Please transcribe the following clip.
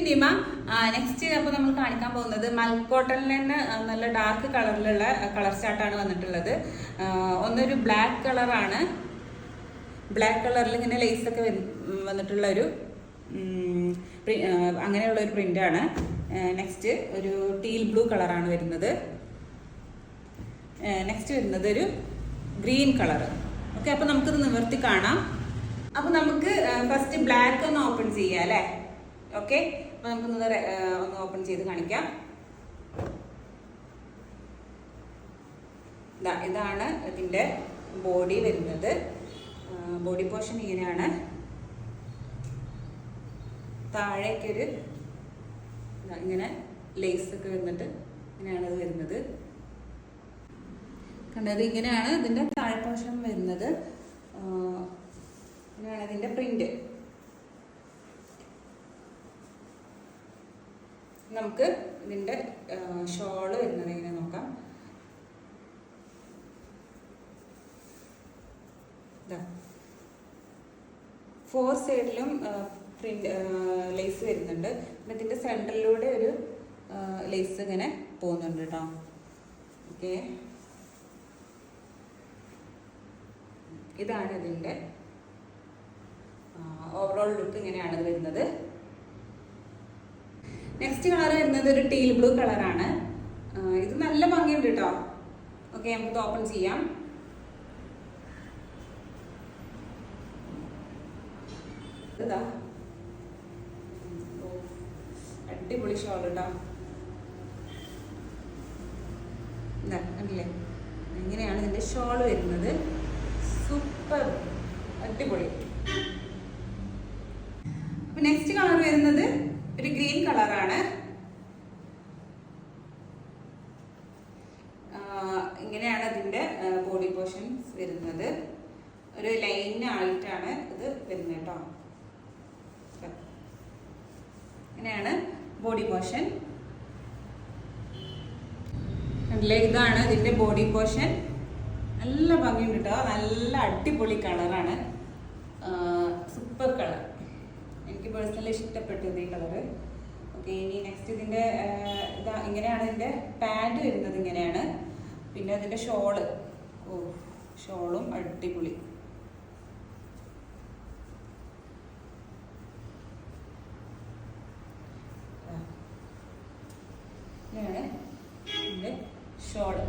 Nima. Next അപ്പോൾ നമ്മൾ കാണിക്കാൻ പോകുന്നത് മൽക്കോട്ടണിൽ തന്നെ നല്ല ഡാർക്ക് കളറിലുള്ള കളർ ചാർട്ടാണ് വന്നിട്ടുള്ളത്. ഒന്നൊരു ബ്ലാക്ക് കളറാണ്, ബ്ലാക്ക് കളറിൽ ഇങ്ങനെ ലേസ് ഒക്കെ വന്നിട്ടുള്ള ഒരു അങ്ങനെയുള്ള ഒരു പ്രിന്റാണ്. നെക്സ്റ്റ് ഒരു ടീൽ ബ്ലൂ കളറാണ് വരുന്നത്. നെക്സ്റ്റ് വരുന്നത് ഒരു ഗ്രീൻ കളർ. ഓക്കെ, അപ്പൊ നമുക്കിത് നിവർത്തി കാണാം. അപ്പൊ നമുക്ക് ഫസ്റ്റ് ബ്ലാക്ക് ഒന്ന് ഓപ്പൺ ചെയ്യാം അല്ലേ? ഓക്കെ, അപ്പൊ നമുക്കൊന്ന് ഒന്ന് ഓപ്പൺ ചെയ്ത് കാണിക്കാം. ഇതാണ് ഇതിന്റെ ബോഡി വരുന്നത്. ബോഡി പോർഷൻ ഇങ്ങനെയാണ്. താഴേക്കൊരു ഇങ്ങനെ ലേസ് ഒക്കെ വന്നിട്ട് ഇങ്ങനെയാണ് ഇത് വരുന്നത്. കണ്ടത് ഇങ്ങനെയാണ് ഇതിന്റെ താഴെ പോർഷൻ വരുന്നത്. ഇങ്ങനെയാണ് ഇതിന്റെ പ്രിന്റ്. നമുക്ക് ഇതിന്റെ ഷോള് വരുന്നത് ഇങ്ങനെ നോക്കാം. ഫോർ സൈഡിലും പ്രിന്റ് ലേസ് വരുന്നുണ്ട്. ഇതിന്റെ സെന്ററിലൂടെ ഒരു ലേസ് ഇങ്ങനെ പോകുന്നുണ്ട് കേട്ടോ. ഓക്കെ, ഇതാണ് ഇതിന്റെ ഓവറോൾ ലുക്ക്. ഇങ്ങനെയാണ് ഇത് വരുന്നത്. നെക്സ്റ്റ് കളർ വരുന്നത് ഒരു ടീൽ ബ്ലൂ കളറാണ്. ഇത് നല്ല ഭംഗിയുണ്ട് കേട്ടോ. ഓക്കെ, നമുക്ക് ഓപ്പൺ ചെയ്യാം. ഇതാ അടിപൊളി ഷോൾ കേട്ടോ. ഇതാ കണ്ടില്ലേ, ഇങ്ങനെയാണ് ഇതിന്റെ ഷോൾ വരുന്നത്. സൂപ്പർ, അടിപൊളി. അപ്പൊ നെക്സ്റ്റ് കളർ വരുന്നത് ഒരു ഗ്രീൻ കളറാണ്. ഇങ്ങനെയാണ് ഇതിന്റെ ബോഡി പോർഷൻസ് വരുന്നത്. ഒരു ലൈൻ ആയിട്ടാണ് ഇത് വരുന്നത് കേട്ടോ. ഇങ്ങനെയാണ് ബോഡി പോർഷൻ. കണ്ടില്ലേ, ഇതാണ് ഇതിന്റെ ബോഡി പോർഷൻ. നല്ല ഭംഗിയുണ്ട് കേട്ടോ. നല്ല അടിപൊളി കളറാണ്. Super colour. എനിക്ക് പേഴ്സണലി ഇഷ്ടപ്പെട്ടു ഈ കളറ്. ഓക്കെ, ഇനി നെക്സ്റ്റ് ഇതിന്റെ ഇങ്ങനെയാണ് ഇതിന്റെ പാഡ് വരുന്നത്. ഇങ്ങനെയാണ്. പിന്നെ അതിന്റെ ഷോള്, ഷോളും അടിപൊളി. ഇങ്ങനെയാണ് ഇതിന്റെ ഷോള്.